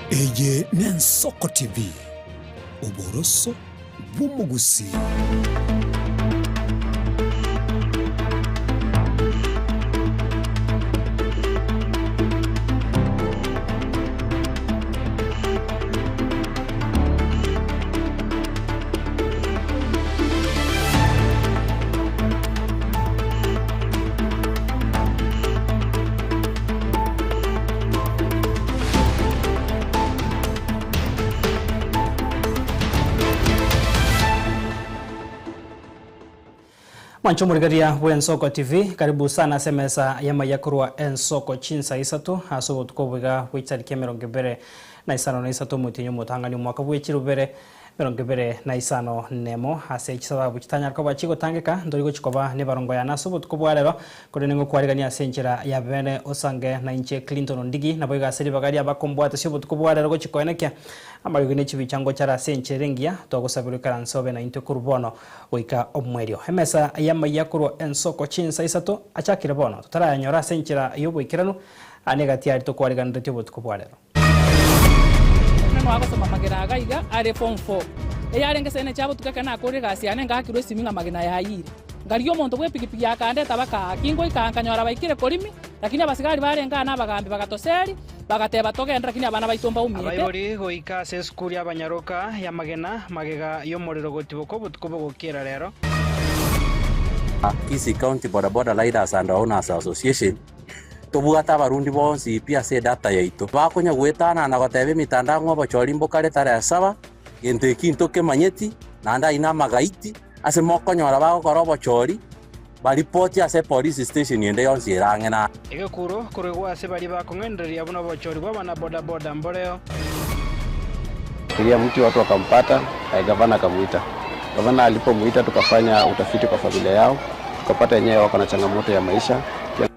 Eje n'Ensoko TV oboroso bw'umugusi. Mwanchomurigaria w'Ensoko TV karibu sana semesa ya mayakurwa Ensoko chinsa isatu aso tukobwiga witarike 25 mutinyo mutangani mwaka bw'ekirubere 25 nemo ase kisababu kitanya ko bakigotangika ndorigo kikoba ne barongo ya naso tukobwarero kuri ningo kwarigania senchera ya bene osange na inche Clinton Ndigi nabo igaseri bagari abakombwata syo tukobwarero go kikoenekya amayugine chibichango chara sencherengia togosabiro karansobe na inte kurubono oika omwerio emesa yama yakuru Ensoko chinsa isato achakire bono tutaranyora senchera yobwikirano anegati ari to kwariganira tyo tukobwarero Mwagosoma magera gaiga ari form 4 eyarengese ene chabo tukakana akore gasiane ngakiro siminga magina yayire ngariyo muntu bwe pikipiki yakande tabaka kingo ikankanyora baikire kolimi lakini abasigari barenga nabagambi bagatoseri bagateba togenda lakini abana baitomba umiyete abayori goika se skuli abanyaroka ya magena magega yo morero gotiboko butukobo gokera rero Kisii County Bodaboda Riders and Owners Association tobugata abarundi bonsi pia se data yaito bakonya gwetana na gotebe mitandao ngobochori mbokare tare saba gente kinto kemanyeti nanda ina magaiti ase mokonyora bagokora obochori baripoti ase police station yende yonsi irangena egekuro kuregwa ase bari bakongenderia buno bochori bwana bodaboda mboreo Kilia mtu watu wakampata, gavana akamuita. Gavana alipomuita tukafanya utafiti kwa familia yao, tukapata yenyewe wako na changamoto ya maisha.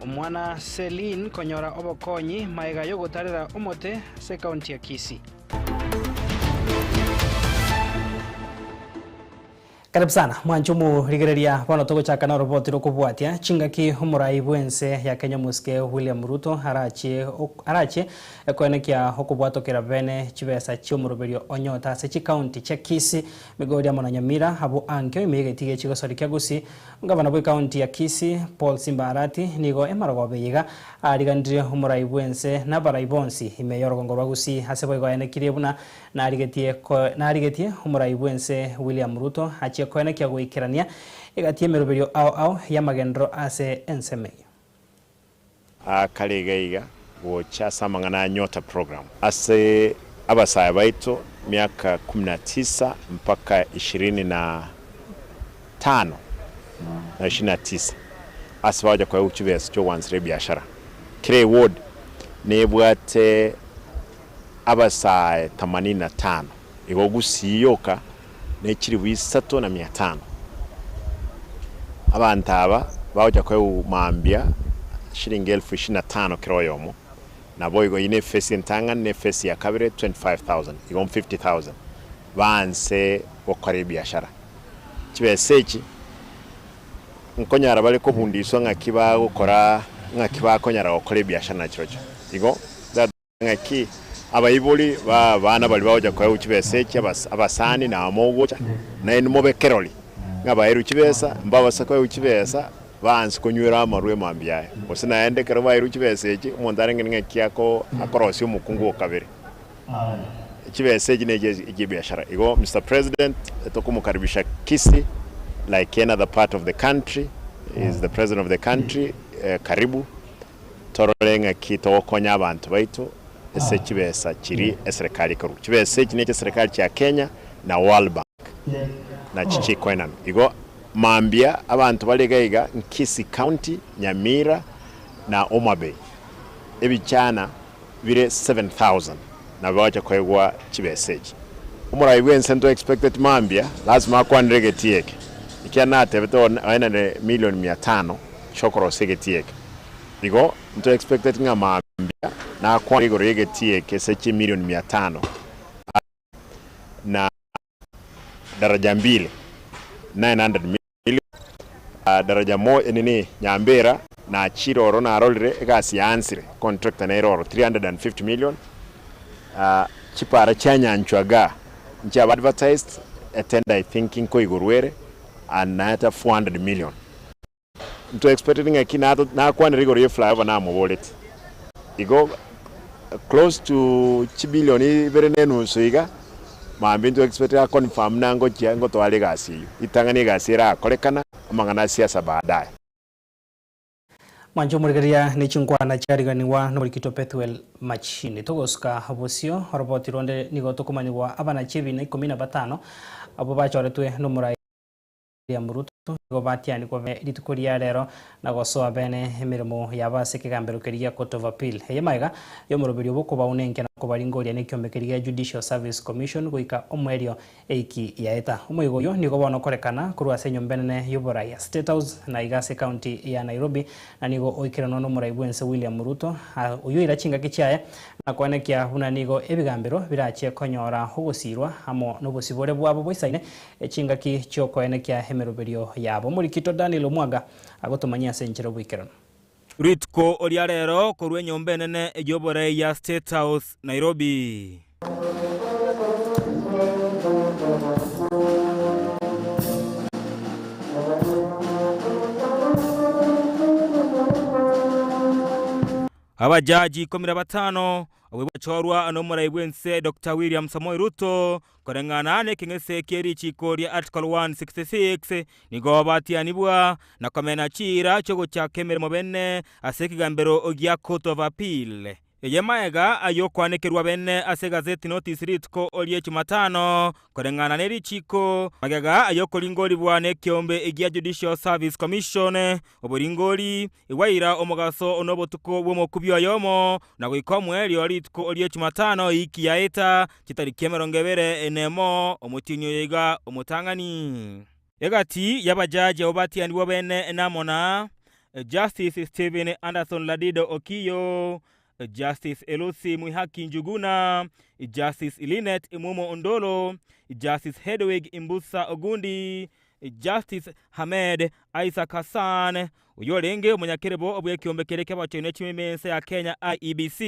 Mwana Celine konyora obokonyi maiga yo gutarira omote se county ya Kisii. Karibu sana mwanchumu rigereria bwana togo chaka na roboti rokubwatia chingaki umurai bwense ya Kenya muske William Ruto arache ekoenekia okubwatokera bene chibesa cy'umuruberio onyota se chi county cha Kisii migori ya Mwananyamira abo ankyo imegetige chigosori kya Gusii ngabana bwe county ya Kisii Paul Simbarati nigo emarogobe yiga arigandire umurai bwense na barai bonsi imeyorogongorwa Gusii hasebo igoenekirie buna narigetie umurai bwense William Ruto koene kya goikerania igatie meroberio ao ya magendro ase ensemei akalegaiga gocha samangana nyota program ase abasaya baito miaka 19 mpaka 25 na 29 aswaja kwa uchibes cyo wansire biashara kire ward nebwate abasaya 85 igo gusiyoka nekiri wisatu na 500 abantu aba baje kwa umambia shilingi 25,000 kiroyomo na boygo ine fesi ntanga ne fesi ya kabire 25,000 igo 50,000 banse okore biashara kibesechi nkonyara bale ko bundiswa ngakiba gukora ngakiba konyara okore biashara na kirocho igo ngaki abayibuli bana bali baje kwa ukibesechi abasani na amogocha na enmobe keroli ngabayiru kibesa mbabasa kwa ukibesa bansi konywera amarwe mambyaye osina ende kero bayiru kibesechi umuntu arenge ngakiyako akorosi umukungu okabere kibesechi neje igibiashara igo Mr President tokumukaribisha Kisii like another part of the country is the president of the country karibu torolenga kitokonya abantu baito ese kibesa kiri eserikali karu kibesa kineke serikali ya Kenya na World Bank na chichiko enano igo mambia abantu balegaiga Kisii County Nyamira na Homa Bay ebichana bire 7,000 na baje kwegwa kibesa umurai wense ndo expected mambia lazima kwandrege tieke ikiana tebeto aina ne milioni 500 chokoro segetieke igo ndo expected ngama na kwa igorege tie kese milioni 500 na daraja mbili 900 milioni daraja moja nini Nyambera na Chiroro na Rolire egasi yansire contract na eroro 350 million chipara chanyanchwaga nchaba advertised attend I think inko igurwere and at 400 million to expecting a kinato na kwa rigor flyover na mobolet igo close to chibillion very nenu so iga mambi to expect a confirm nango chiango to alegasi itangani gasira kolekana amangana siasa baadaye. Manjo murigeria ni chungwana chariganiwa no rikito Pethuel Machini togoska habosio roboti ronde nigo tokumaniwa abana chebi na 15 abo bachoretwe no murai ya muruto go batiani ko ritukuria rero na gosoa bene emirimo yabase kigamberukeria Court of Appeal yemaiga yo murobiri boko baunenke na kubaringoria ne kyombekeria Judicial Service Commission goika omwerio eiki yaeta umuigo yo nigo bono korekana kurwa senyo mbene yobora ya State House na Igase County ya Nairobi na nigo oikirano no muraibwense William Ruto uyu irachinga kichaye na kwanekia huna nigo ebigambiro birachie konyora hugusirwa amo no busibore bwabo boisaine echinga ki choko enekia hemeroberio yabo murikito Daniel Omwaga agotomanyia senchero bwikirano Ritko oriarero korwe nyombe nene ejobore ya State House Nairobi. Abajaji 15 abwachorwa ano muraibwense Dr. William Samoei Ruto korengana ne kingese keri chikoria article 166 nigo batianibwa na komena chira chogo cha kemere mobene asekigambero ogya Court of Appeal. Yemaega ayokwanekerwa bene ase gazeti notice ritko olie Jumatano korengana neri chiko magaga ayokolingoli bwane kyombe egya Judicial Service Commission oboringoli iwaira omugaso onobotuko bwomokubyo yomo na goikomwe elio ritko olie Jumatano iki yaeta kitariki 20 enemo omutinyo yega omutangani egati yabajaji obati andibo bene namona Justice Stephen Anderson Ladido Okiyo, Justice Elusi Mwihaki Njuguna, Justice Ilinet Imumo Ondolo, Justice Hedwig Imbusa Ogundi, Justice Hamed Isaac Hassan, uyolenge munyakerebo obwe kyombekereke bachone chimimense ya Kenya IEBC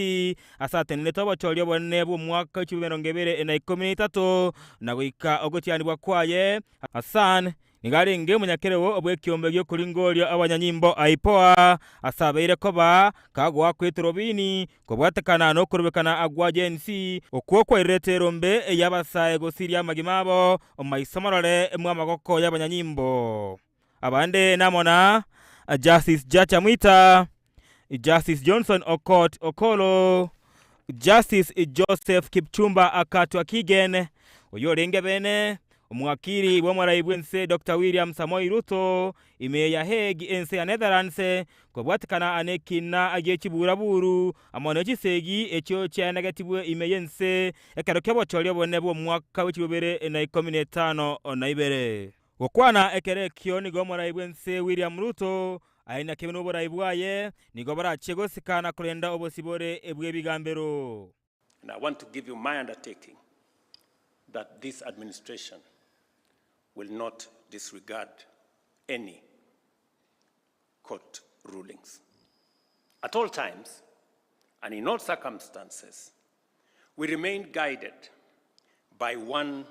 asatene tobo cholyo bonne bu mwaka 2023 na wika ogotianibwa kwaye Hassan nigarenge munyakerewo obwe kyombe gyo kulingolyo abanyanyimbo aipoa asabeire koba kagwa kwetrobini kobwatekana no kurubekana agwajensi okuokwa iretero mbe yabasaye gosiria magimabo omaisomarole mwamagoko y'abanyanyimbo abande namona Justice Jacha Mwita, Justice Johnson Okot Okolo, Justice Joseph Kipchumba Akatwa Kigen, oyolenge bene omwakiri w'omwaraibwense Dr. William Samoei Ruto imeya Hague ense ya Netherlands kobwatikana anekina agekiburaburu amone kisegi ekyo kya negative imeyense ekarokebo cholyo bone bwo mwaka w'2015 naibere Wakwana ekerekyo nigo muraibwense William Ruto aina kebino buraibwaye nigo barachegosikana kurenda obosibore ebwebigambero. And I want to give you my undertaking that this administration will not disregard any court rulings. At all times and in all circumstances, we remain guided by one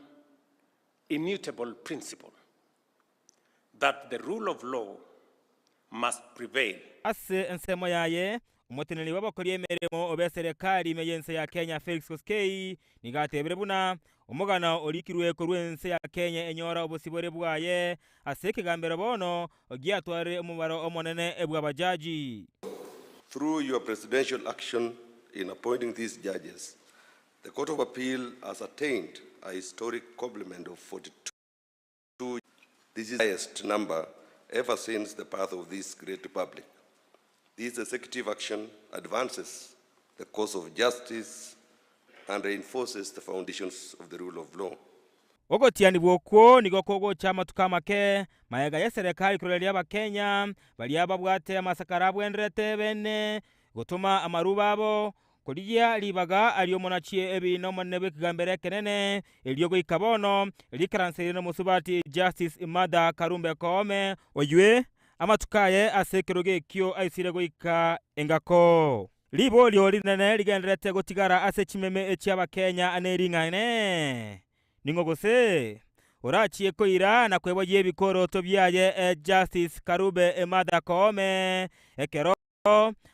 immutable principle, that the rule of law must prevail. Ase ensemo yaye umuteneli wabakori emeremo obe serikali meyense ya Kenya Felix Koskei nigatebere buna umugana olikirwe ko rwense ya Kenya enyora obosibore bwaye asekigambero bono ogiatware umubaro omonene ebwabajaji. Through your presidential action in appointing these judges, the Court of Appeal has attained a historic complement of 42. This is the highest number ever since the birth of this great republic. This executive action advances the cause of justice and reinforces the foundations of the rule of law. Ogotiani bwoko nigokogo chama tukamake mayaga ya serikali kurelia ba Kenya baliaba bwate amasakara bwendrete bene gutuma amarubabo Kodiya libaga aliyo monachie ebino monebe kigambere kenene eliyogo ikabono elikaranserino musubati Justice Imada Karumbe Koome oyue amatukaye asekeroge kyo aisirego ika engako Libolio rinene ligenderete gutigara ase chimeme echiabakenya anering'ane ningo gose orachie koira na kwebo yebikoroto byaye Justice Karube Martha Koome ekero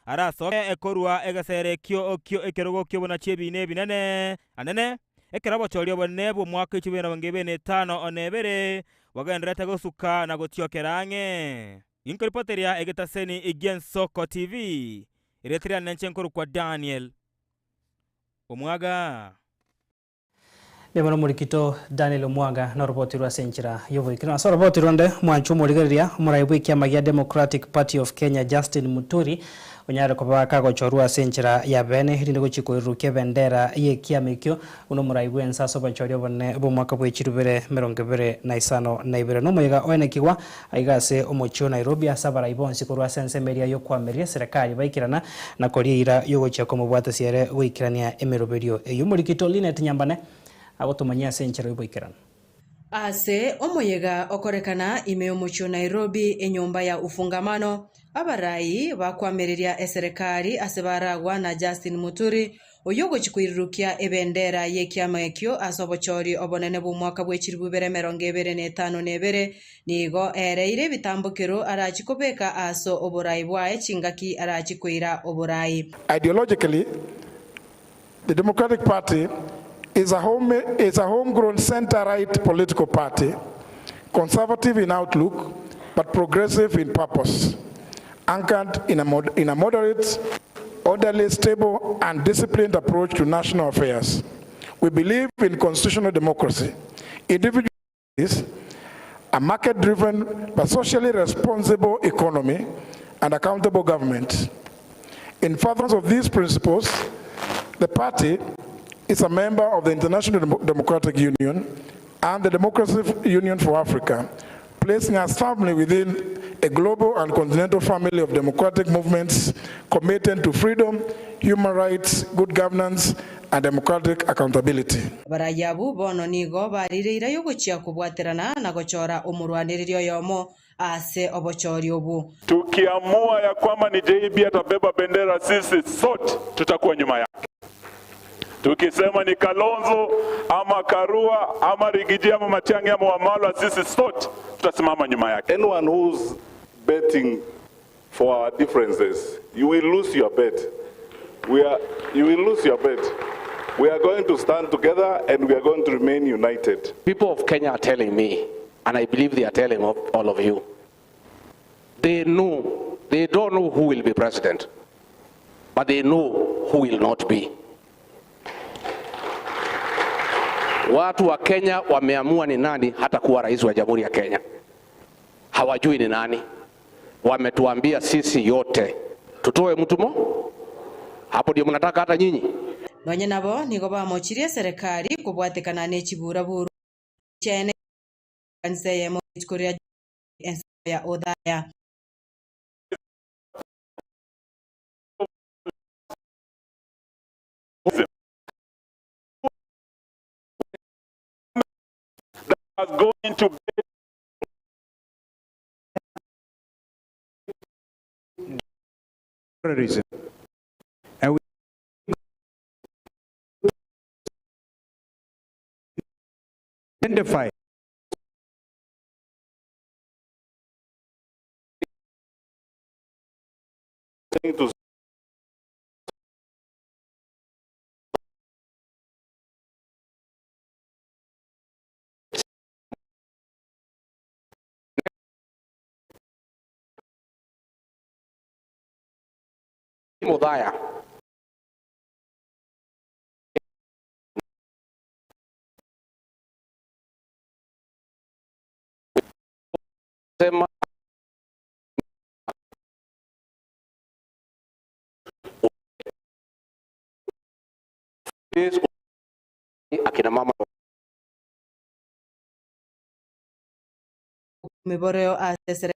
arasoke ekorwa egaserekio okio ekerogo kiobona chiebine binene anene ekero bochorio bonne bo mwaka 2025 onebere wagenderete gosuka na gotiokerang'e inkoripoteria egetaseni Ensoko TV iretria nenchenkuru kwa Daniel Omwaga Nebono murikito Daniel Omwaga na roboti rwa senchira yoboikira so roboti ronde mwanchu murigeria muraibu kiama ya Democratic Party of Kenya Justin Muturi onyare kubaka gochorwa senchira ya bene hirinde gochikoiruke bendera ye kiamekyo uno muraibu ensaso bachorio bonne bo mwaka bwechirubere 2025 na ibere no moyega oenekigwa aigase omochio Nairobi asabara ibonsi kurwa sensemeria yo kwameria serikali baikirana na korira yo gochako mubwata siere goikirania emeroberio eyo murikito Linet Nyambane agotumanyia senchero iboikirana ase omoyega okorekana ime omochio Nairobi enyomba ya ufungamano abarai bakwamereria eserikali asebaragwa na Justin Muturi oyogo chikuirukia ebendera ye kiama ekyo asobochori obonene bu mwaka bwechirubere 2025 nebere nigo ereire bitambukiro arachikobeka aso oborai bwae chingaki arachikoira oborai. Ideologically, the Democratic Party is a homegrown center-right political party, conservative in outlook, but progressive in purpose, anchored in a moderate, orderly, stable, and disciplined approach to national affairs. We believe in constitutional democracy, individuals, a market-driven but socially responsible economy, and accountable government. In furtherance of these principles, the party is a member of the International Democratic Union and the Democratic Union for Africa, placing us firmly within a global and continental family of democratic movements committed to freedom, human rights, good governance, and democratic accountability. Barayabu bono nigo barireira yogochia kubwaterana na gochora omurwaniririo yomo ase obochori obu. Tukiamua ya kwamba ni JB atabeba bendera, sisi sote tutakuwa nyuma yake. Tukisema ni Kalonzo ama Karua ama Rigiji ama Matiang'i ama Wamalwa, sisi sote tutasimama nyuma yake. Anyone who's betting for our differences, you will lose your bet. You will lose your bet. We are going to stand together and we are going to remain united. People of Kenya are telling me, and I believe they are telling all of you, they don't know who will be president, but they know who will not be. Watu wa Kenya wameamua ni nani hata kuwa rais wa Jamhuri ya Kenya. Hawajui ni nani. Wametuambia sisi yote tutoe mtu mo. Hapo ndio mnataka hata nyinyi. Nonye nabo nigo bamochirie serikali kubwatekana n'ekibura buru chene kanisa ya Korea ya Odaya. Was going to terrorism, and we identify to Mudaya. Sema akina mama miboreo asesere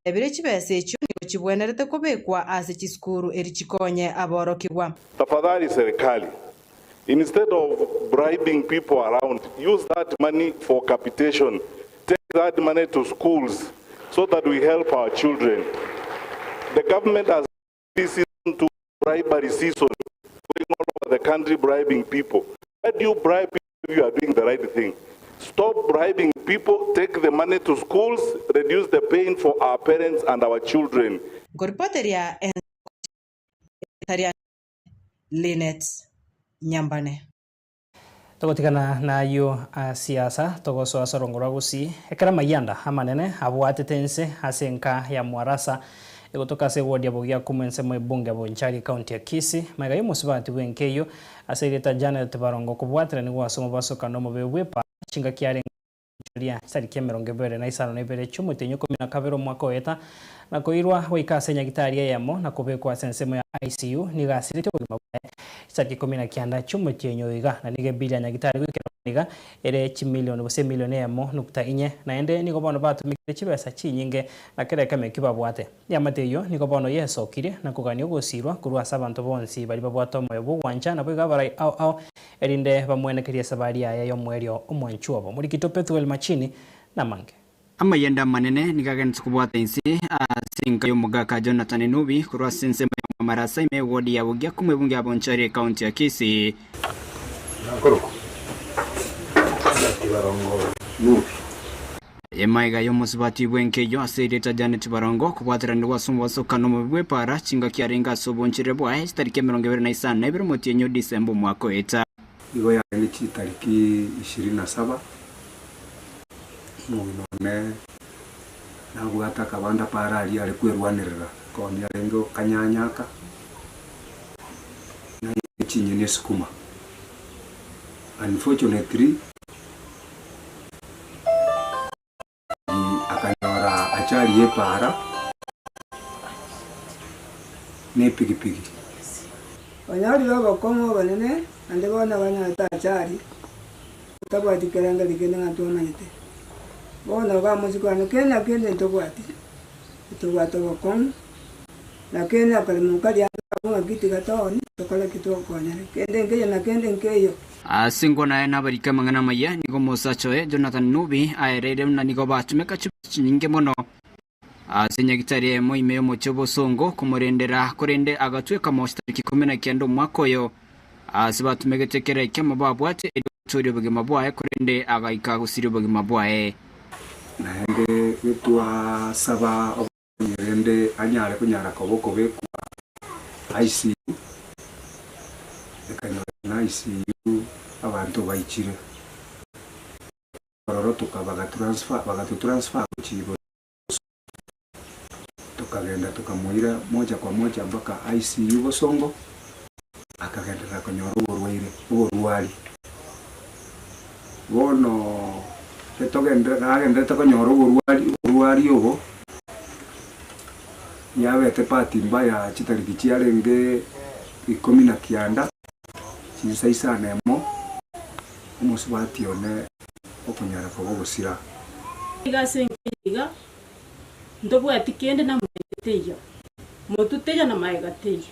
ebire chibese ekyo chibwenerete kubekwa ase chiskuru eri chikonye aborokigwa. Tafadhali serikali, instead of bribing people around, use that money for capitation. Take that money to schools so that we help our children. The government has this season to bribery season, going all over the country bribing people. Why do you bribe people if you are doing the right thing? Stop bribing people, take the money to schools, reduce the pain for our parents and our children. Gorpoteria Linet Nyambane. Togotikana na yo siasa togoso asorongora gusi ekara mayanda amanene abwatetense asenka ya mwarasa egotoka se wodi abogia kumense mu bunge bonchari county ya Kisii magayo musibati wenkeyo asereta Janet Barongo kubwatira ni gwasomo basoka no mubebwepa chinga kiare Julia sariki 25 chumutenyo 12 mwaka weta na koirwa waikase nyagitaria yamo na kubekwa sensemo ya ICU ni gasirite bugima bwa sariki 19 chumutenyo iga na nige bilia nyagitari gwikira ere chimilioni bose milioni yamo nukta inye na ende niko bono batumikire chibesa chinyinge na kereka mekiba bwate yamateyo niko bono yesokire na kuganyo gusirwa kurwa sabantu bonsi bali babwato moyo bwanja na bwiga barai au erinde bamwenekeria sabari ya yo mwerio omwanchuobo muri kitopethuel machini na mange amayenda manene nikagenza kubwata insi sinka yo mugaka Jonathan Nubi kurwa sense ya marasa ime wodi ya bugia kumwe bunge abonchari county ya Kisii nakoro Barongo Nubi emaiga yo musibati bwenkeyo asereta Janet Barongo kubwatira ndi wasumwa soka no mubwe para chinga kiarenga sobonchire bwa tariki 25 ebiro motienyo December mwako eta igo ya ni tariki 27 none na gwata kabanda para ali kwerwanirira koni arengo kanyanyaka na chinyene skuma. Unfortunately akanyora achari para ne pigipigi wanyari baba komo banene ande bona bana tachari tabati keranga ligene ngantona yete bona ga muziko ane kenya kende tobati bakon na kenya kalimukali anga giti gatoni tokola kitoko anyare kende ngeyo na kende ngeyo asingo na ena barika mangana maya niko mosachoe Jonathan Nubi aerere na niko batumeka chinyinge mono asenya gitari mo imeyo mochobo songo kumurendera kurende agatweka mostariki 19 mwaka yo asibatumegetekera ikema babwate editorial bugima bwaye kurende agaika gusiri bugima bwaye naende bitwa saba obirende anyare kunyara koboko beku ICU ekanyora ICU abantu bayichire ororo tukabaga transfer kuchibo tukagenda tukamuira moja kwa moja mpaka ICU Bosongo akagenda konyora uburwaire bono agenda konyora uburwari obo yabete pati mbaya chitariki chiarenge 19 chisaisana umusibati one okunyara ko gusira igasenkiga ndobwati kende na muteyo motuteya na maegateyo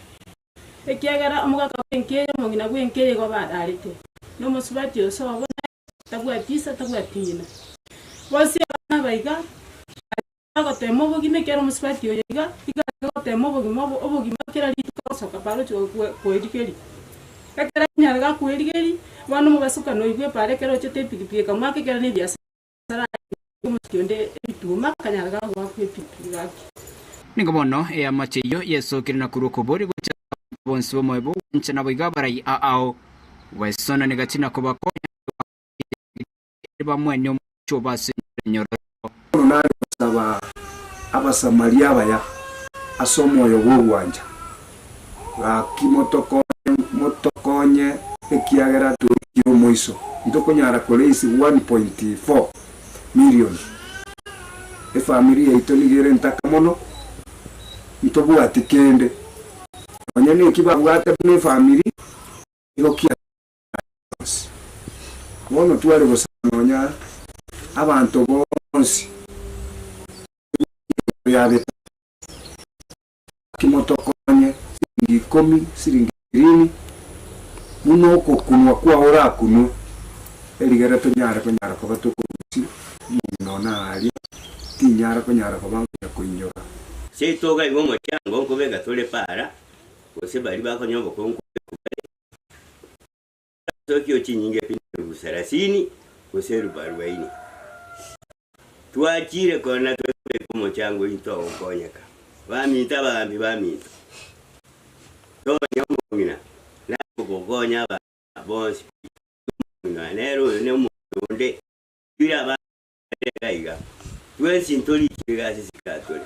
ekiagara omugaka wenkeyo mugina wenkeyo go badarite no musibati oso tabwatisa tabwatina bosi abana baiga agotemo bugime kero musibati oyiga igagotemo bugimo obugima kera litukosoka paro cyo kwedikeri kakera nyarga kwedikeri bano mubasuka no igwe pare kero cyo tepikipike kamake kera ni biasara umuskionde bituma kanyarga wa kwepikira ningo bono e amacheyo yesokira na kuruko bori gocha bonsi bo moyebo nchana boiga barai ao wesona negatina kobako bamwenyo chobase nyoro nari saba abasamaria baya asomoyo bwanja motokonye ekiagera tu yomoiso ndokonyara kolesi 1.4 million familia itonigere ntakamono ntobwati kende onyene kibabwate ne family igokia bono twari gusanonya abantu bonsi yabe kimotokonye siringi 20 muno ko kunwa kwa ora kunu eligera to nyara ko batukusi nona ali tinyara ko nyara ko banga kuinyora seitoga ibo mochango nkobega tole para Ose bali bakonyomba konko. Tokyo chinyinge pindu 30 ose rubaruaini. Tuachire kona tuwe kumo changu into okonyeka. Bamita bamita. To nyamungina. Na kugonya ba bonsi. Nero ne muonde. Kira ba gaiga. Tuwe sintoli kigasi sikatole.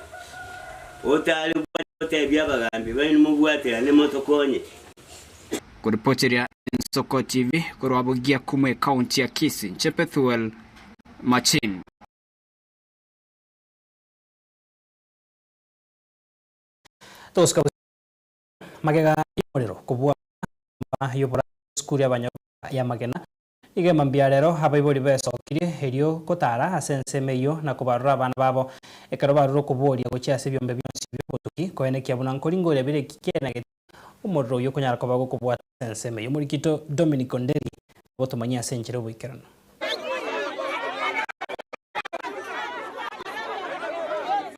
Otali bote byabagambi bali mubwatira ne motokonye. Kuripotiria Ensoko TV kurwabugia kumwe kaunti ya Kisii Chepethuel Machin. Toska magega imorero kubwa yobora skuri abanyaga ya magena ige mambia rero habaibori besokire herio kotara asensemeyo na kubarura abana babo ekaro baruro kuboria gochase byombe byonsi byokutuki koene kyabuna nkoringo rebire kikena umorro yo konyara kobago kubwa sensemeyo murikito Dominic Onderi botomanya senchero buikerano.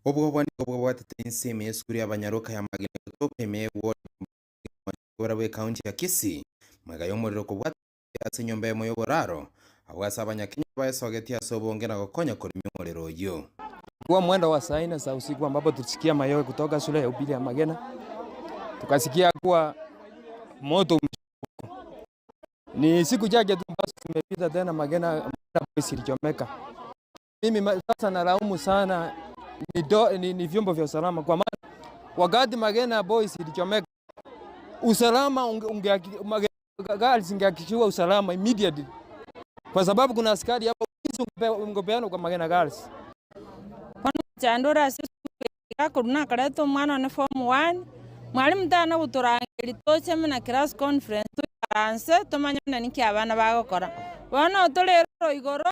Obwo bwatete inseme yeskuri abanyaroka ya magena topeme wora we county ya Kisii magayo muriro kubwa asenyombe moyo boraro awasa abanyakenya baesogetia sobonge na gokonya kuri mimorero yo kwa mwendo wa saa 4 za usiku ambapo tusikia mayowe kutoka shule ya upili ya Magena, tukasikia kuwa moto ni siku chache tu basi tumepita tena Magena boys ilichomeka. Mimi sasa nalaumu sana ni vyombo vya usalama, kwa maana wakati Magena boys ilichomeka usalama ungehakikishiwa usalama immediately, kwa sababu kuna askari hapo ungepeana kwa Magena Girls. Chandora sisi kuruna kareto mwana ne form 1 mwalimu tana guturangiri toche mena class conference turanse tumanya niki abana bagokora bona utolero igoro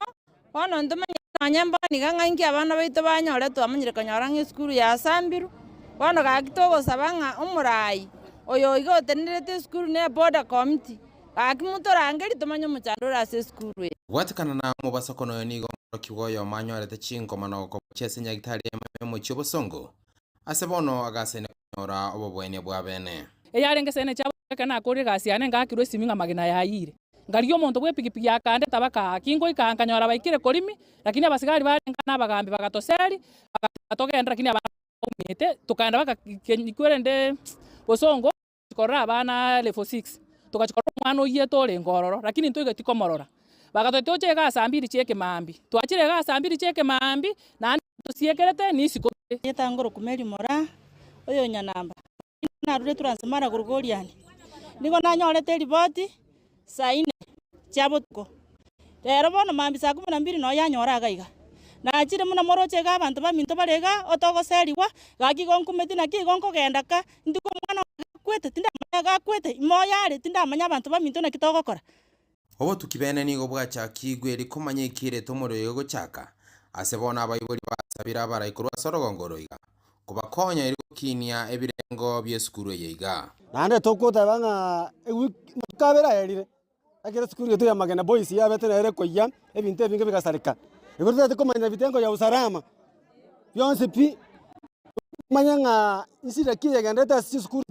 bona ntumanya nyamba niganga inki abana baito banyore twamanyire kanyora ng'esukuru ya Sambiru bona gakitogo sabanga umurai oyo igotenirete skuru ne border committee akimutorangiri tumanya muchandora se skuru watakana na mubasokono yo nigo kigoyo manyorete chinko manoko chese nyagitari mu chobosongo asebono agasene ora obobwene bwabene eyarenge sene chabo kana kuri gasiane ngakirwe siminga magina yayire ngariyo muntu bwe pikipiki yakande tabaka kingo ikankanyora baikire kolimi lakini abasigari barenga nabagambi bagatoseri bakatogenda lakini abamete tukaenda baka kwende bosongo tukora abana level 6 tukachikora mwana oyetore ngororo lakini ntoiga tikomorora bagatotoche ga sambiri cheke mambi twachire ga sambiri cheke mambi na tusiekerete ni siko yetangoro kumeli mora oyo nyanamba na rure turansemara gurugoriani niko nanyorete riboti saa 4 chabutuko rero bono mambi saa 12 no yanyora gaiga na chire muna moroche ga abantu baminto barega otogoseriwa gakigonkumeti na kigongogenda ka ndiko mwana kwete tinda maga kwete imoyare tinda manya abantu baminto na kitogokora obo tukibene nigo bwacha kigwe rikomanye kire tomoro yogo chaka asebona abayibori basabira barayikurwa sorogongoroiga kubakonya iri kinia ebirengo byesukuru yiga nande tokota banga kabera yerire akira sukuru yetu ya Magena boys yabete na ere koya ebinte binge bigasarika ibirute tukomanya bitengo ya usalama yonse pi manyanga isira kiye gandeta sukuru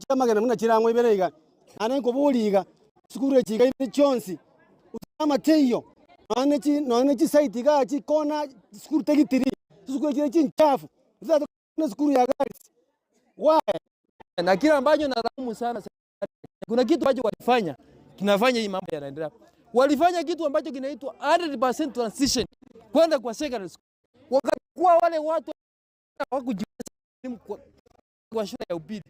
ya Magena muna chiramwe iberiga ane kuburiga sukuru ekiga ibe chonsi usalama teyo none chi site ga chi kona sukuru tegitiri sukuru chi chinchafu zata na sukuru ya Girls why na kila ambacho nalaumu sana kuna kitu ambacho walifanya kinafanya hii mambo yanaendelea. Walifanya kitu ambacho kinaitwa 100% transition kwenda kwa secondary school. Wakakuwa wale watu hawakujiweza kwa shule ya upili.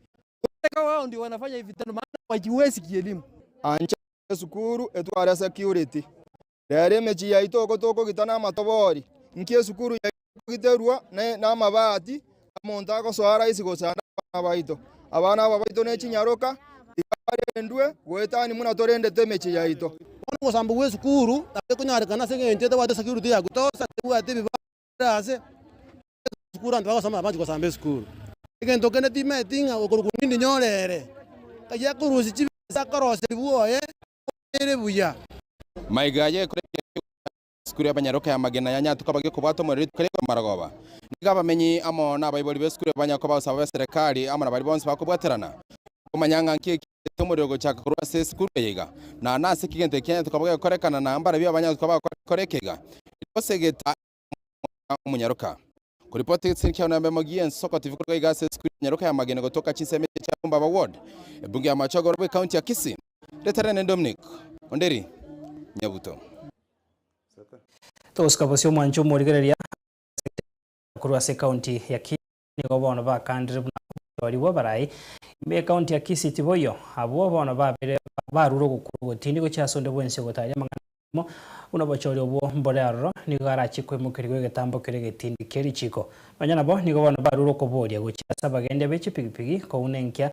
Wao ndio wanafanya hivi vitendo maana wajiwezi kielimu. Ancha sukuru etwara security. Rere mechi ya itoko gitana matobori. Nkie sukuru ya giterwa na mabati amonta ko swara isi go sana abaito. Abana babaito ne chinyaroka ndwe gwetani muna torende temechi yaito ono sambu we sukuru tate kunyara kana senge ntete wate security ya kutosa tewa tibi base sukuru ndo basama abanji ko sambe sukuru igento kene time tinga okurukuni nyorere kaya kurusi chibi sakarose buoye ere buya maigaye kure sukuru y'abanyaroka ya Magena yanya tukabage kubato muri kare maragoba niga bamenyi amo na bayiboli be sukuru y'abanyako basaba serikali amana bari bonse bakubwaterana kumanyanga nkie tomorego chaka kurwa se skuru yiga na nase kigente Kenya tukabaga korekana na ambara bya abanya tukabaga korekega osegeta umunyaruka kuripoti sirikya na memogie Nsoko TV kurwa igase skuru nyaruka ya magene kutoka Chiseme cha Mbaba Ward bunge ya Machogorwe county ya Kisii Retarene Dominic Onderi Nyabuto toskabasyo mwancho murigereria kurwa se county ya Kisii nigo bono ba kandire bari wabarai me county ya Kisii tiboyo abo bono babere baruro gukuru tindi go cyasonde bwense gotari amangamo unabachori obo mborero nigo arachikwe mukirwe getambo kirege tindi keri chiko banyana bo nigo bono baruro ko boria go cyasa bagende bechi pigipigi ko unenkya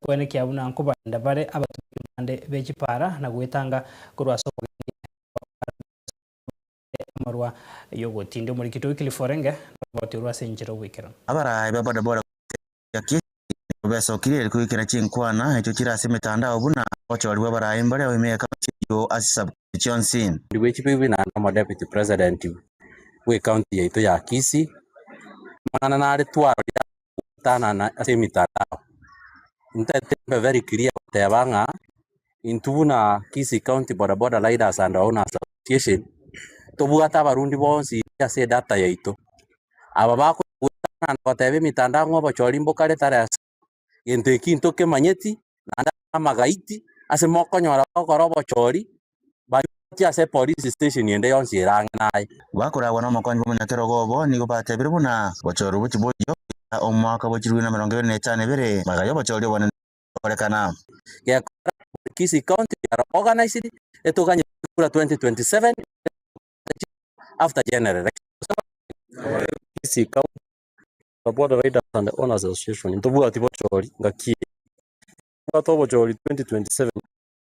kwene kya buna nkubanda bare abatumande bechi para na gwetanga kurwa so marwa yogo tindi muri kito kiliforenge botirwa senjero wikero abarai babada bora yaki beso kirere kuikira chinkwana echo kirase mitandao buna wacho waliwa barai mbale wemeka yo asisab Johnson ndiwe chipibi na no deputy president we county yaito ya Kisii mana na ari twaro tana na ase mitandao ntatembe very clear tebanga intuna Kisii county boda leaders and owners association tobuata barundi bonsi ase data yaito aba bako na batebe mitandao ngoba cholimbo kale tare gente kinto ke manyeti nanda magaiti ase mokonyora bakorobo chori ba ase police station yende yonsi rangai bakora wana makonjo munyakero gobo nigo batebire buna bochoro buchiboyo omwaka bochirwe na 25 bere magayo bochori bone korekana ya Kisii county are organized etoganye kura 2027 after general election Kisii county board of leaders and owners association ntobu ati bochori ngaki bato bochori 2027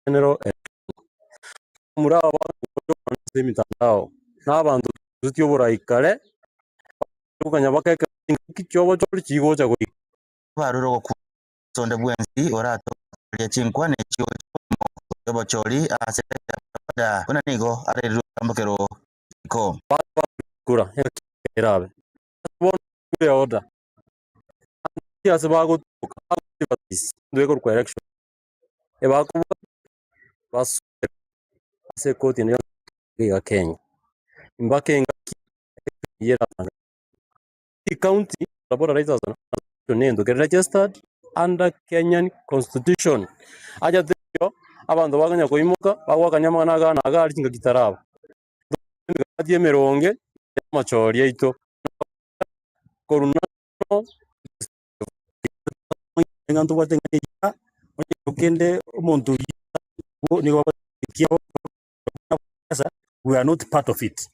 general muraba ba mitandao n'abantu tutiyobora ikare ukanya bakeka kicyobo cyo kigoja go baruro ko sonde bwensi orato ya chinkwane cyo bochori aseda kuna nigo are rambokero ko kura erabe kure order ya sabago ndweko kwa election ebako bas se koti ne ya Kenya mbake yera county board of leaders to get registered under Kenyan constitution aja tyo abantu baganya koimuka bagwakanya magana gana agari kinga kitaraba ngati emeronge machori yaito koruna ngantu batenga ukende umuntu ni wabakia we are not part of it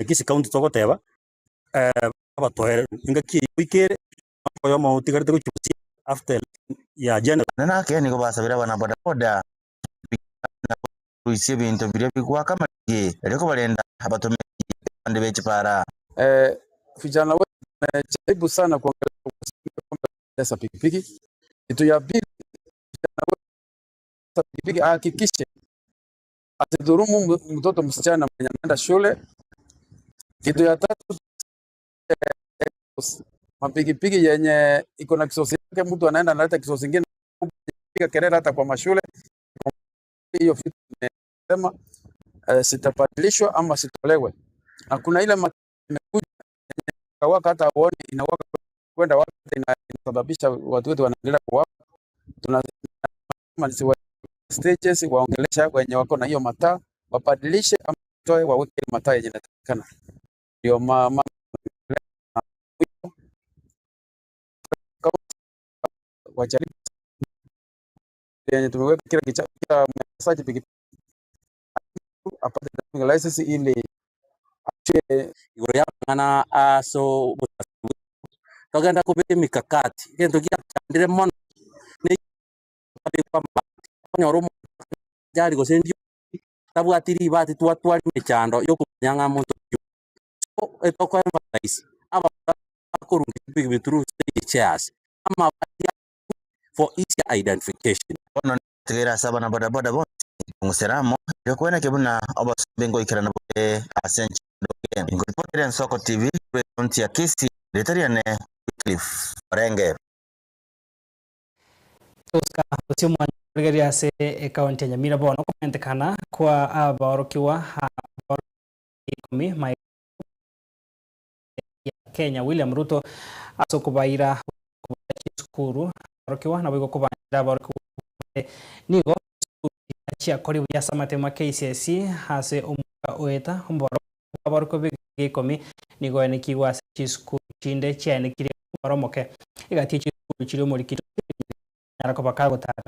Kisii county togoteba abatohere ngaki wikere ayo mautigarte kuchusi after ya general nana keni ko basabira bana boda ruisi bintu bire bigwa kama ye reko balenda abatume bande bechi para vijana wetu jaribu sana kuongelea pikipiki kitu ya pili vijana wetu pikipiki hakikishe asidhurumu mtoto msichana mwenye anaenda shule. Kitu ya tatu mapikipiki yenye iko na kisosi yake, mtu anaenda analeta kisosi kingine kupiga kelele hata kwa mashule. Hiyo vitu nimesema sitabadilishwa ama sitolewe. Na kuna ile imekuja waka hata uone inawaka kwenda wapi, inasababisha watu wetu wanaendelea kuwaka. Tunasema stages waongelesha wenye wako na hiyo mataa wabadilishe ama toe waweke mataa yenye inatakikana. Ndio mama wajaribu yenye tumeweka kila msaji pikipiki apate driving license ili yangana aso togenda kubika mikakati gento kia ndire mono ni nyorumo jari go sendio tabu atiri bati twatwari mechando yo kunyanga muntu etoko emphasize aba kurungi big bitru chairs ama for easy identification ono tegera saba na boda boda ngoseramo yokwena kebuna obasengo ikirana bote asenchi ndoke ngoripotera Nsoko TV county ya Kisii letariane Wycliffe Orenge. Oscar Osimwa Geria se kaunti ya Nyamira bono komentekana kwa aborokiwa ikumi mai ya Kenya William Ruto asokubaira skuru aborokiwa na bigo kubanira aborokiwa nigo chia kori ya samatema KCSE hase umuka oeta aborokiwa ikumi nigo enikiwa skuru chinde chene kire boromoke igati skuru chire muri Narako Bakago Tara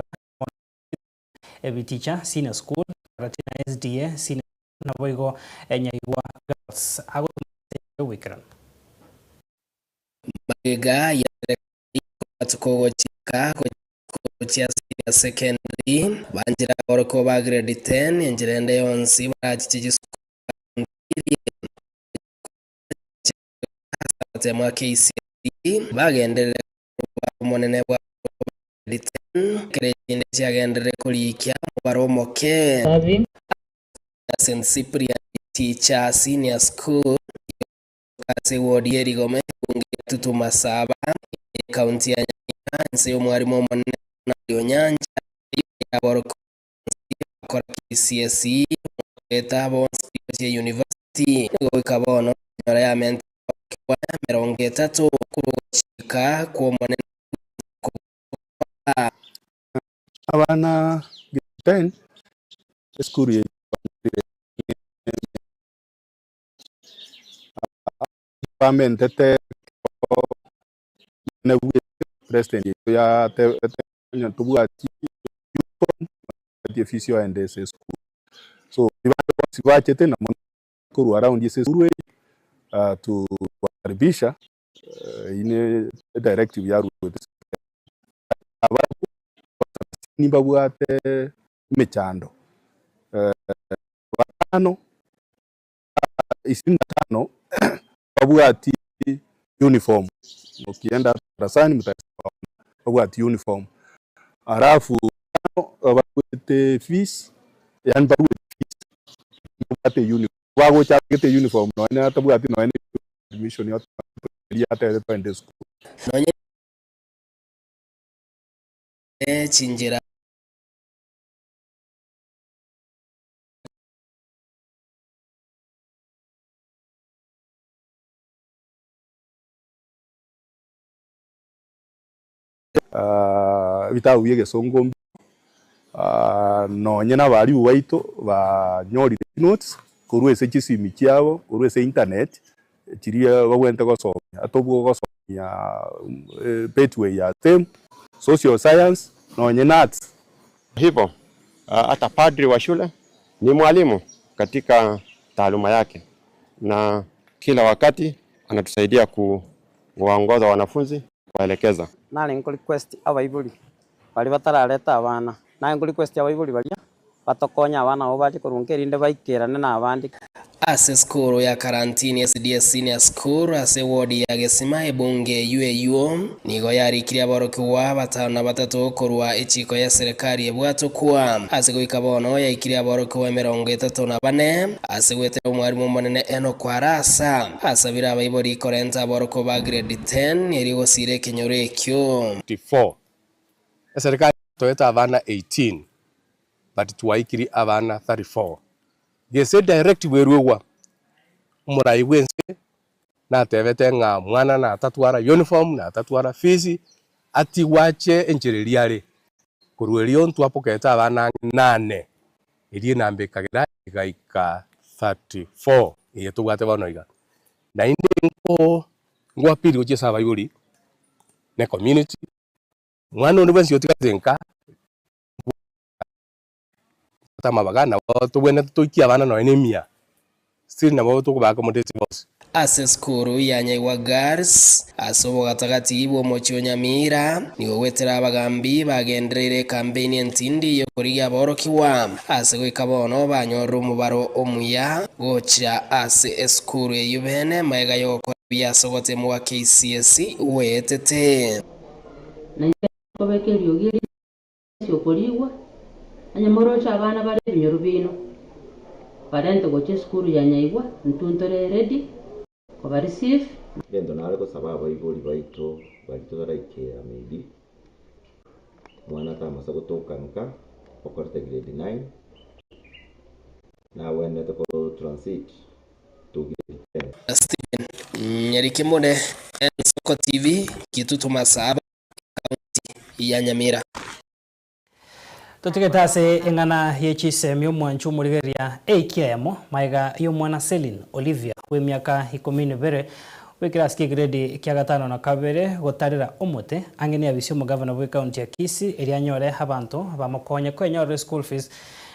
every teacher senior school Ratina SDA senior Naboigo Nyaiwa Girls Ago Wikran Bagega ya Tuko Chika Kochia secondary Banjira Oroko ba grade 10 Enjirende yonsi bachichi school tema KCSE bagendere monene bwa Krejinde chagendere kulikia baromoke St. Cyprian teacher senior school kase wodi erigome tutuma saba county ya Nyamira nse omwarimu monene na Nyanja yaboroko kora KCSE etabo State University ngo kabono nyora ya mente kwa 30 kuchika kwa monene abana 10 skuru ye pamentete na president ya te tubuati officio and school so siwachete na kuru around this skuru to kukaribisha ine directive ya Ruto nimba buate mechando watano 25 babuati uniform ukienda darasani mtaona babuati uniform alafu babuate fees yani babuate uniform wao chakete uniform no ina tabuati no ina admission yote hata twende school chinjira vitau yege songombi no nyena bari uwaito ba nyori notes kuruese chisimi chiabo kuruese internet chiria bagwente gosomya atobwo gosomya pathway ya STEM social science no nyena arts hivyo hata padri wa shule ni mwalimu katika taaluma yake na kila wakati anatusaidia kuwaongoza wanafunzi kuwaelekeza. Nali ngo request abaibuli bali batarareta abana na ngo request abaibuli bali batokonya abana abo baje kurungerinde baikirane na abandi ase skuru ya karantini SDS senior school ase wodi ya Gesima ebunge UAU nigo yarikiria borokiwa batana batatu kurwa ichiko ya serikali ebwatokwa ase goikabono yakiria borokiwa 34 ase gwete umwarimu monene eno kwarasa asabira abaibori korenta boroko ba grade 10 eri gosire kinyorekyo 24 serikali toeta abana 18 but tuwaikiri abana 34 gese direct werwewa murai wense na tevete nga mwana na tatuara uniform na tatuara fees ati wache enjereriare kurwerio ntwapoketa abana 8 iri nambe kagira gaika 34 yetu gwate banoiga na inde ngo ngwapiri goche saba yuri ne community mwana ndo bensi otikatenka tamabagana to bwene toikia bana no enemia still na bo to kubaka modeti boss ase skuru ya Nyaiwa Girls asobo gatagati ibo mochio Nyamira niwe wetera abagambi bagenderere campaign entindi yo kuriya borokiwa ase gwikabono banyoru mubaro omuya gocha ase skuru yubene maega yo bya sogote mu KCSE wetete ko bekerio giri sio koriwa anyamoro cha abana bari binyorubino parente goche skuru ya Nyaiwa ntuntore ready ko bari safe Lendo nare ko sababa ibori baito balitotara ikea maybe mwana kama sagotoka nka okorte grade 9 na wende to transit to grade 10. Stephen Nyarikimode, Ensoko TV, Kitutu Masaba, kaunti ya Nyamira. Tutiketase ingana yechisemi omwanchu murigeria eikiemo maiga y'omwana Celine Olivia w'emyaka 12 w'ekirasi grade kya gatano na kabere gotarira omote angene abisio mugavana bwe county ya Kisii erianyore abantu bamukonye kwenyora school fees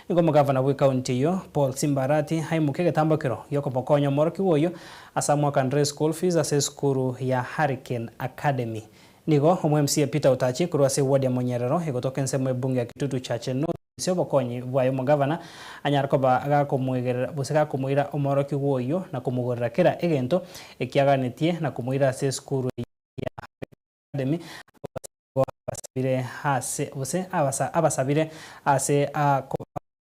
nigo mugavana bwe county yo Paul Simbarati haimuke getambakiro yoko mokonyo moroki woyo asa mwaka ndre school fees ase skuru ya Hurricane Academy. Nigo MMC Peter Utachi kurwa se ward ya Monyerero igotoka nsemo bunge ya Kitutu Chache no sio bokonyi bwayo mugavana anyarko ba agakomwegera buseka kumwira omoroki woyo na kumugorera kera egento ekiaganitie na kumwira se skuru ya Academy basabire hase bose abasabire ase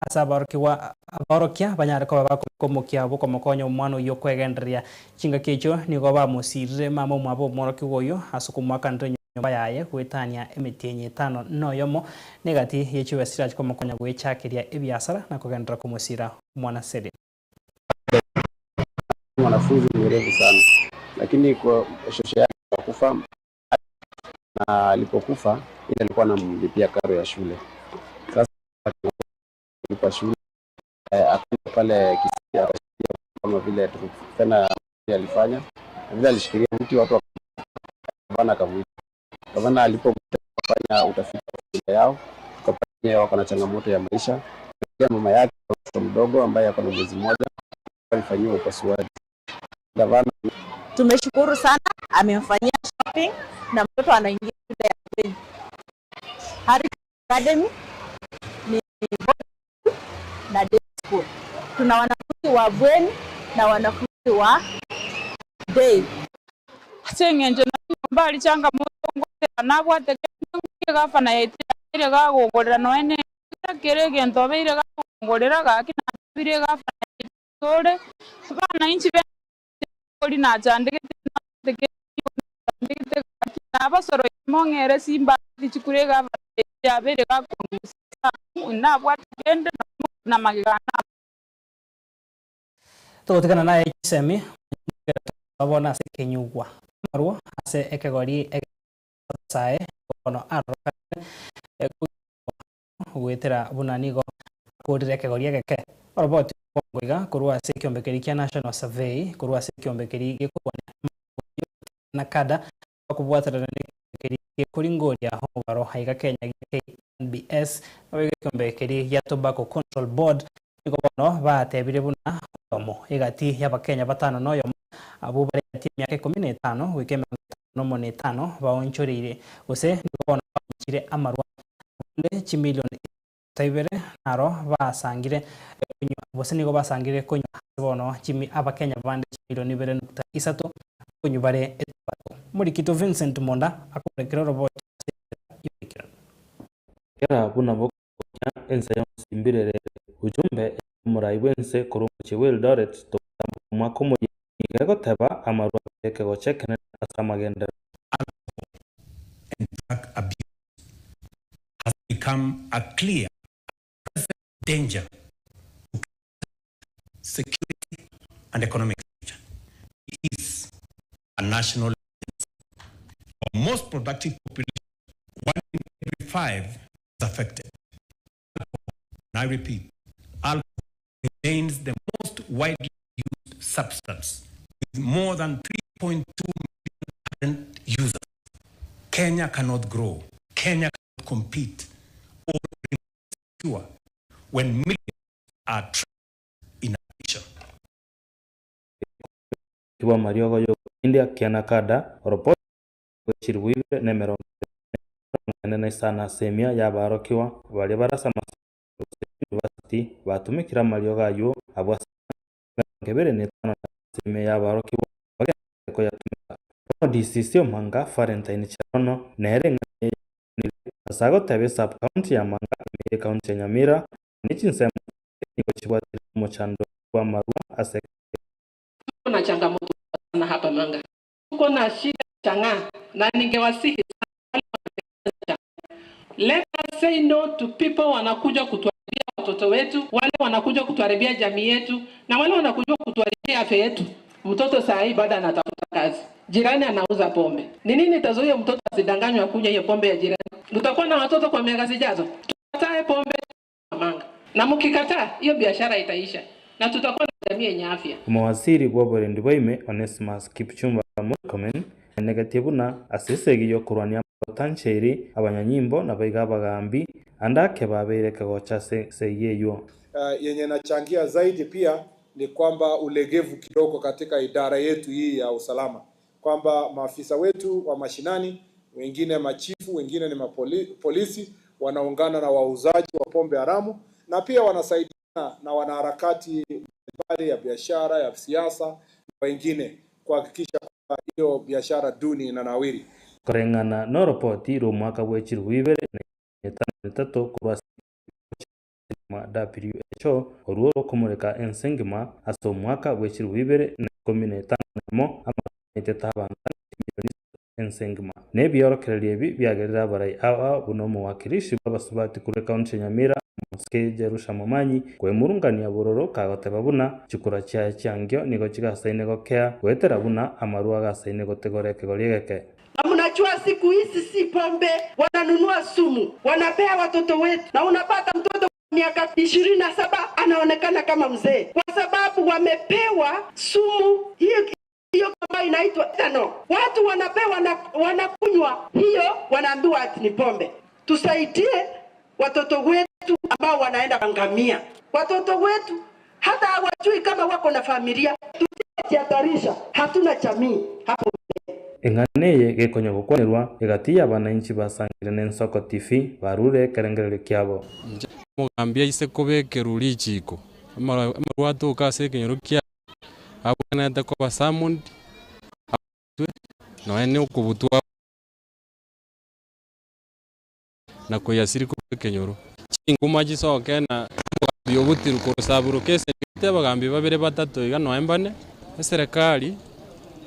asabarokiwa aborokia banyarko bakomokia bokomokonyo omwana yo kwegenderia chinga kecho nigo bamusirire mama mwabo moroki woyo asukumwaka ndre nyumba yaye kwetania emitenye 5 noyomo negati yechiwe sirach komokonya gwechakiria ebiasara na kugendera kumusira mwana Celine. Mwanafunzi mwerevu sana, lakini kwa shosho yake kufa na alipokufa ile alikuwa anamlipia karo ya shule. Sasa alipa shule akaenda pale Kisii kama vile tena alifanya vile alishikilia mti watu bana kavuita. Gavana alipofanya utafiti wa yao tukapata wako na changamoto ya maisha. Pia mama yake mtoto mdogo ambaye ako na mwezi mmoja alifanywa upasuaji. Gavana tumeshukuru sana, amemfanyia shopping na mtoto anaingia shule ya Hurricane Academy ni na day school. Tuna wanafunzi wa bweni na wanafunzi wa day. Sengenje na mbali changamoto nabwa tekenge gafana yetire gagongorera noene kerege ntobeire gagongorera gakina bire gafana tore bana inchi be koli na chandege tekenge abasoro mongere simba dichikure gafana yabere gakongusa nabwa tekende na magana Tugotikana naye semi babona sekenyugwa marwo ase ekegori sae ono aroka gwetera bunanigo kodire ekegori egeke robot ngoiga kurwa ase kiombekeri kia national survey kurwa ase kiombekeri gekubona na kada kubwatira keri kuringoria hobaro haiga Kenya KNBS awege kiombekeri ya Tobacco Control Board nigo bono batebire buna omo egati y'abakenya batano noyo abo bari ati myaka 15 wike 15 baonchorire ose ndibona bakire amarwa le chimilioni taibere naro basangire bose nigo basangire konyo bono chimi abakenya bande chimilioni 2.3 konyo bare etbato muri Kito Vincent Monda akorekera robot yikira era buna boko ensayo simbirere ujumbe murai wense kurumuche Eldoret to mwakomo igego teba amarwa ekego chekene asamagenda. And drug abuse has become a clear danger to security and economic future. It is a national for most productive population. 1 in every 5 is affected. And I repeat, alcohol remains the most widely used substance with more than 3.2 million users. Kenya cannot grow. Kenya cannot compete or secure when millions are trapped in addiction. Kiwa Mariogo yo India kiana kada report chirwile nemero nene sana semia ya barokiwa bali barasa university batumikira Mariogo yo abwa kebere ne tano semia ya barokiwa ko ya DCC manga Valentine Charono nere sago tabe sub county ya manga ime county ya Nyamira nichinsema niko chibwa mochando kwa marua ase kuna changamoto sana hapa Manga. Tuko na shida changa na ningewasihi let us say no to people wanakuja kutuharibia watoto wetu, wale wanakuja kutuharibia jamii yetu, na wale wanakuja kutuharibia afya yetu. Mtoto saa hii bado anatafuta kazi, jirani anauza pombe. Ni nini itazuia mtoto asidanganywe kunywa hiyo pombe ya jirani? Tutakuwa na watoto kwa miaka zijazo. Tukatae pombe manga, na mkikataa hiyo biashara itaisha na tutakuwa na jamii yenye afya. Mawaziri wa Burundi Boime Onesimus Kipchumba Murkomen negativuna asesegi yo kurwania tancheri abanyanyimbo na baiga bagambi andake babereka gocha seyeyo. Yenye nachangia zaidi pia ni kwamba ulegevu kidogo katika idara yetu hii ya usalama, kwamba maafisa wetu wa mashinani, wengine machifu, wengine ni polisi, wanaungana na wauzaji wa pombe haramu na pia wanasaidiana na wanaharakati mbali ya biashara ya siasa na wengine kuhakikisha kwamba hiyo biashara duni inanawiri. Kurengana no report ro mwaka w'ekiri w'ibere na tato kurwasa WHO oruo kumureka ensengima aso mwaka w'ekiri w'ibere na 15 mo amatetabanga ensengima ne byorokererie bi byagerera barai aba buno mu wakirishi babasubati kure kaunti Nyamira muske Jerusha Momanyi kwe murungania bororo kagoteba buna chikura cha cyangyo nigo kigasaine gokea wetera buna amarua gasaine gotegoreke goriegeke. Mnajua siku hizi si pombe, wananunua sumu, wanapea watoto wetu, na unapata mtoto miaka 27 anaonekana kama mzee kwa sababu wamepewa sumu hiyo kama inaitwa ethanol. Watu wanapewa na wanakunywa hiyo, wanaambiwa ati ni pombe. Tusaidie watoto wetu ambao wanaenda kuangamia. Watoto wetu hata hawajui kama wako na familia. Tusijihatarisha, hatuna jamii hapo. Enganeye gekonyo gukwanerwa egatiya abananchi basangire n'Ensoko TV barure kerengerero kyabo. Mugambia ise kubekerura ichiko amarwatu kase kenyoro kya abana ko basamundi no ene ukubutwa na kuyasiri kubekenyoro chinguma gisoke na yobutiru ko saburo kese tebagambi babere batatu igano embane serikali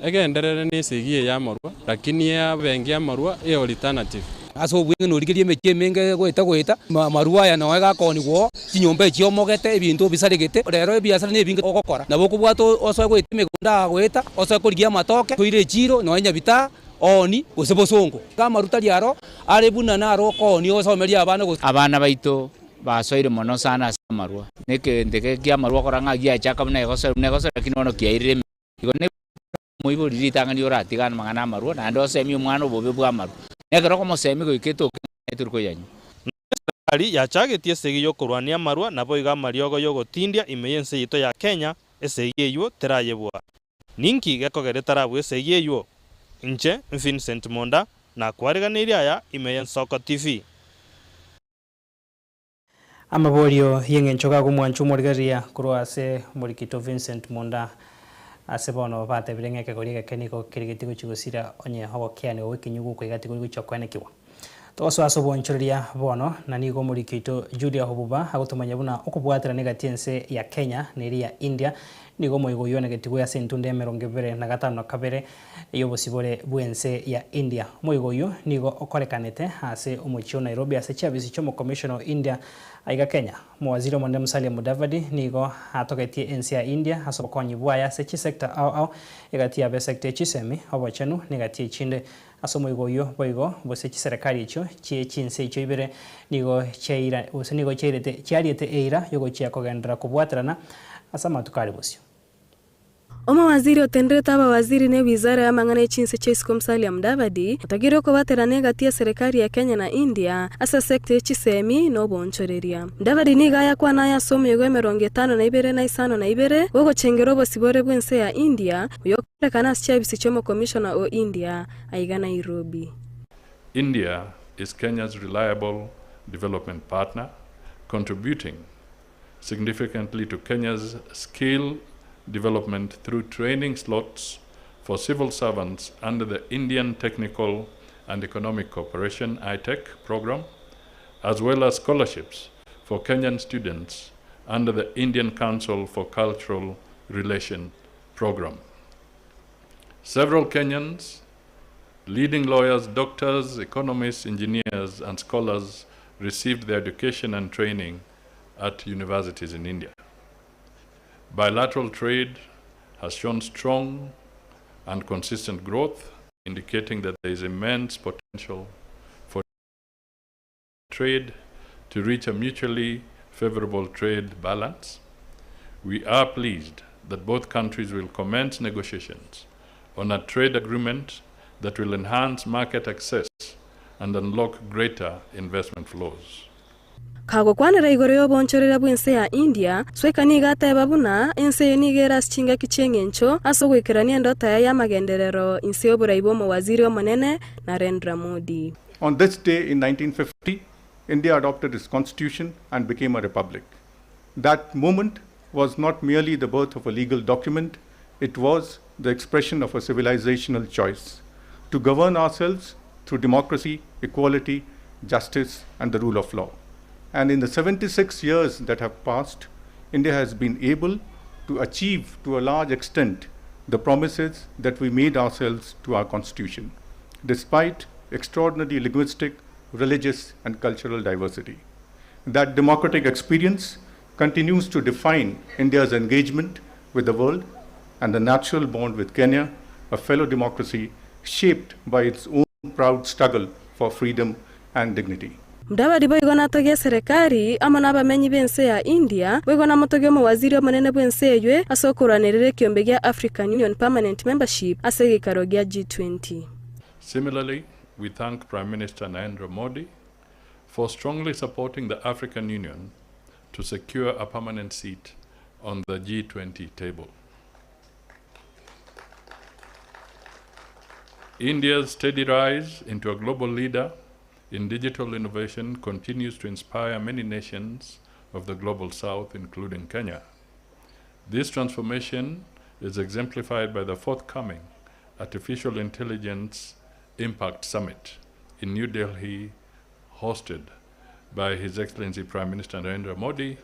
egenderere nisigie ya marwa lakini ya bengi ya marwa e alternative aso bwenge no rigirie mekie menge gwita marwa ya no gakoni gwo kinyombe kiomogete ebintu bisaregete rero ebiasara ne binge ogokora nabo kubwato oso gwita megunda gwita oso kurigia matoke toire chiro no nyabita oni usebosongo kama rutari aro ari buna naro koni osomeria abana baito basoire mono sana samarwa neke ndeke kia marwa koranga gia chaka bune goso lakini ono kiaire igone moibo ritangani oratigana mangana marwa na ndo semi umwana bobe bwa marwa negero komo semi goiketo eturko yanyu ali yachagetie segiyo kurwania marwa nabo iga mariogo yogotindia imeyense yito ya Kenya esegiyo terayebwa ninki gekogeretara esegiyo nche Vincent Monda na kwariganiria ya Ensoko TV. Amaborio yengenchoka kumwanchu morigaria kurwase morikito Vincent Monda asebono bate birengeke goriga keniko kirigitigo chigusira onye hawo kiane wikinyugu kwigatigo guchokwanekiwa toso asobonchoria bono na nigo morikito Julia Hobuba agutumanya buna okubwatira negatiense ya Kenya neri ya India nigo moigo yone getigo ya sentunde 25 kabere yobosibore bwense ya India moigo yo nigo okorekanete ase omochio Nairobi ase chabisi chomo commissioner India aiga Kenya mwaziri Mwende Musalia Mudavadi nigo atogetie ensi ya India asobokonyi bwaya se chi sector au igatia be sector chisemi obochenu negatie chinde asomo igoyo boigo bose chi serikali icho chi chinse icho ibere nigo cheira usenigo cheirete chiariete eira yogo chia kogendera kubwaterana asama tukari bosio Oma waziri otendreta aba waziri ne wizara ya mangana chinse Chesko Musalia Mudavadi otagire ko baterane gati ya serikali ya Kenya na India asa sekte chisemi no bonchoreria Mudavadi ni gaya kwa na ya somo yego 50 na ibere na isano na ibere gogo chengero bosibore bwense ya India yokore kana chabisi chomo commissioner o India aiga Nairobi. India is Kenya's reliable development partner, contributing significantly to Kenya's skill development through training slots for civil servants under the Indian Technical and Economic Cooperation (ITEC) program, as well as scholarships for Kenyan students under the Indian Council for Cultural Relation program. Several Kenyans Leading lawyers, doctors, economists, engineers, and scholars received their education and training at universities in India. Bilateral trade has shown strong and consistent growth, indicating that there is immense potential for trade to reach a mutually favorable trade balance. We are pleased that both countries will commence negotiations on a trade agreement that will enhance market access and unlock greater investment flows. Kagokwanira igoro yobonchorera bwense ya India swekani gateba buna ense nigera chinga kichengencho aso gwikirania ndota ya magenderero inse oburayibo mu waziri omonene Narendra Modi. On this day in 1950, India adopted its constitution and became a republic. That moment was not merely the birth of a legal document, it was the expression of a civilizational choice to govern ourselves through democracy, equality, justice, and the rule of law. And in the 76 years that have passed, India has been able to achieve to a large extent the promises that we made ourselves to our constitution, despite extraordinary linguistic, religious, and cultural diversity. That democratic experience continues to define India's engagement with the world and the natural bond with Kenya, a fellow democracy shaped by its own proud struggle for freedom and dignity. Mudavadi boigo natogia serikali ama nabamenyi bense ya India boigo na motogio mu waziri omonene bwense ywe asokoranirire kiombe gya African Union Permanent Membership asegi karogia G20. Similarly, we thank Prime Minister Narendra Modi for strongly supporting the African Union to secure a permanent seat on the G20 table. India's steady rise into a global leader in digital innovation continues to inspire many nations of the global south, including Kenya. This transformation is exemplified by the forthcoming Artificial Intelligence Impact Summit in New Delhi, hosted by His Excellency Prime Minister Narendra Modi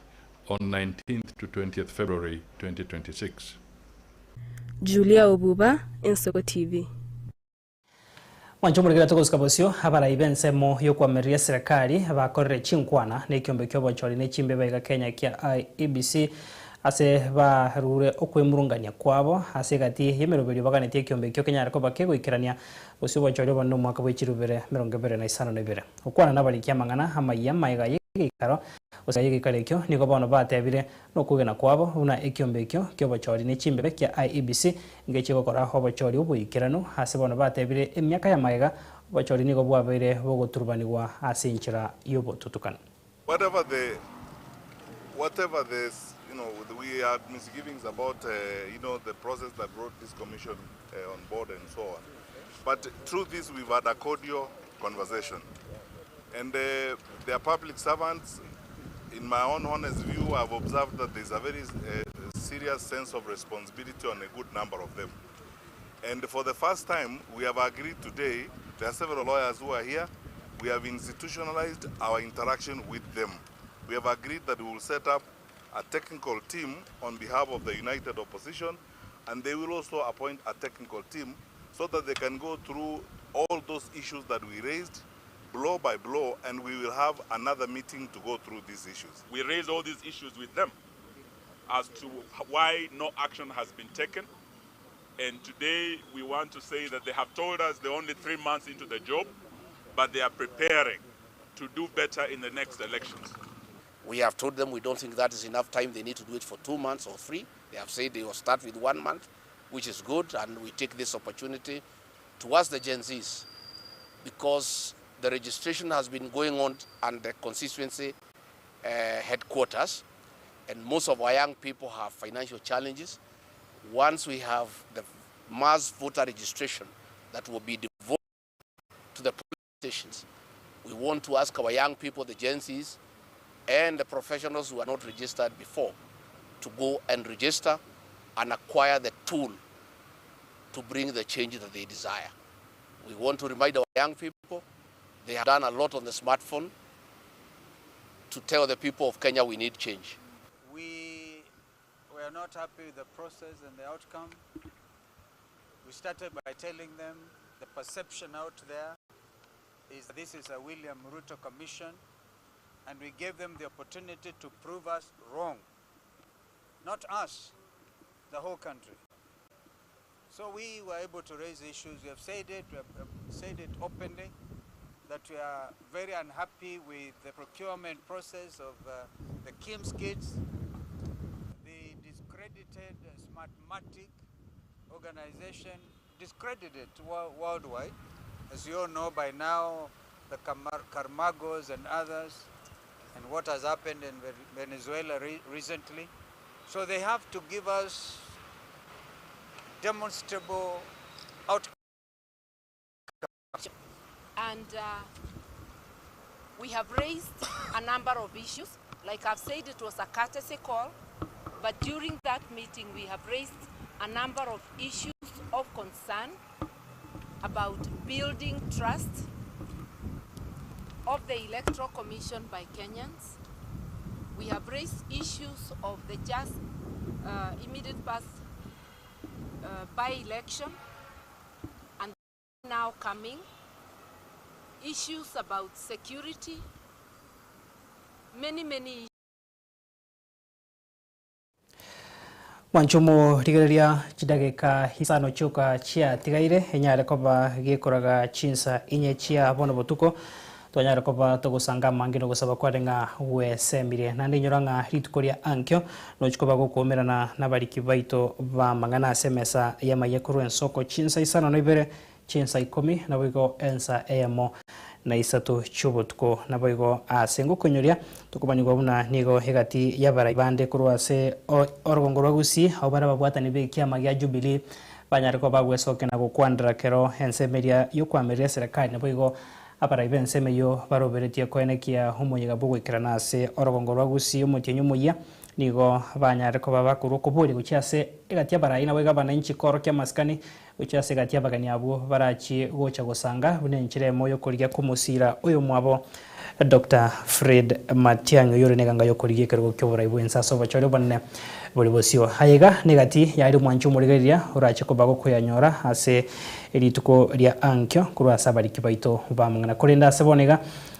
on 19th to 20th February 2026. Julia Obuba, Ensoko TV. Wanchumurikira tukusikabosio habara ibense mo yokwamiria serikali bakorere chinkwana nekiombe kyobochori nechimbe baiga Kenya kia IEBC ase barure okwemurungania kwabo ase gati yemeroberi baganetie kiombe kyo Kenya ariko bakegwikirania usio bochori bono mwaka bwechirubere 2052 okwana nabalikia mangana amaiya maiga yigikaro usaye karekyo niko bono batebire no kugena kwabo una ekiombe kyo kyobochori nechimbe kia IEBC ngechiko kora hobochori ubuyikirano hase bono batebire emyaka ya maiga bochori niko bwabere bogoturbanirwa ase inchira yobotutukana. Whatever this, we had misgivings about the process that brought this commission on board and so on. But through this, we've had a cordial conversation. And they are public servants. In my own honest view, I've observed that there's a very serious sense of responsibility on a good number of them. And for the first time, we have agreed today, there are several lawyers who are here, we have institutionalized our interaction with them. We have agreed that we will set up a technical team on behalf of the United Opposition, and they will also appoint a technical team so that they can go through all those issues that we raised blow by blow, and we will have another meeting to go through these issues. We raised all these issues with them as to why no action has been taken. And today we want to say that they have told us they're only 3 months into the job, but they are preparing to do better in the next elections. We have told them we don't think that is enough time. They need to do it for 2 months or 3. They have said they will start with 1 month, which is good, and we take this opportunity to ask the Gen Zs, because the registration has been going on at the constituency headquarters, and most of our young people have financial challenges. Once we have the mass voter registration that will be devoted to the polling stations, we want to ask our young people, the Gen Zs, and the professionals who are not registered before, to go and register and acquire the tool to bring the change that they desire. We want to remind our young people, they have done a lot on the smartphone to tell the people of Kenya we need change. We were not happy with the process and the outcome. We started by telling them The perception out there is this is a William Ruto commission, and we gave them the opportunity to prove us wrong. Not us, the whole country. So we were able to raise issues. We have said it openly, that we are very unhappy with the procurement process of the KIMS kits, the discredited Smartmatic organization, discredited worldwide. As you all know by now, the Carmagos and others, and what has happened in Venezuela recently. So they have to give us demonstrable outcomes. And we have raised a number of issues. Like I've said, it was a courtesy call, but during that meeting we have raised a number of issues of concern about building trust of the Electoral Commission by Kenyans. We have raised issues of the just immediate past by-election, and now coming issues about security, many issues. Wanchumo rigereria chidageka hisano chuka chia tigaire enyare koba gikoraga chinsa inye chia bono botuko twanyare koba togusanga mangino gusaba kwarenga wesemire nandi nyoranga ritukoria ankyo no chikoba gukomerana nabariki baito ba mangana semesa yamayekuru ensoko chinsa isano noibere chinsa 10 nabigo ensa emo na isatu chubutuko nabigo asengo konyoria tukubanyirwa buna nigo hegati yabara ibande kurwase orgongorwa gusi obara babwatani be kiama gya Jubilee banyariko bagwesoke na gukwandira kero ensemeria yokwameria serikali nabigo abara ibenseme yo baroberetie koenekia humunyiga bugwikirana ase orgongorwa gusi umutenyu muya nigo banyariko babakuru kuburi gucyase egati yabara ina wega bana inchi koro kya maskani ucyase gati yabagani abo barachi gocha gusanga bunenchire moyo kurya kumusira uyu mwabo Dr. Fred Matiang'i yore neganga yo kurya kergo kyobora ibwensa so bachore bonne buri bosio hayega negati yari mwanchu murigeria urache kobago kuyanyora ase elituko lya ankyo kurwasa bari kibaito bamwana kurenda sebonega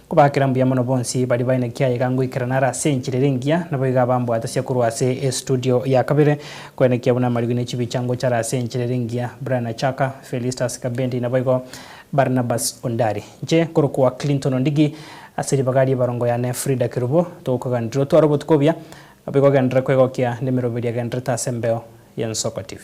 kubakirambuya mono bonsi bari baine kyayega ngwikiranara senchirerengia naboiga bambo atasia kurwase studio ya kabere kwene kyabuna marigine chibichango chara senchirerengia Brian Chaka Felistas Kabendi naboigo Barnabas Ondari je kurukuwa Clinton Ondigi asiri bagari barongo yane Frida Kirubo tokoga ndro twaro botkobia abego gandra kwego kya nimero bedia gandra ta sembeo ya Nsoko TV.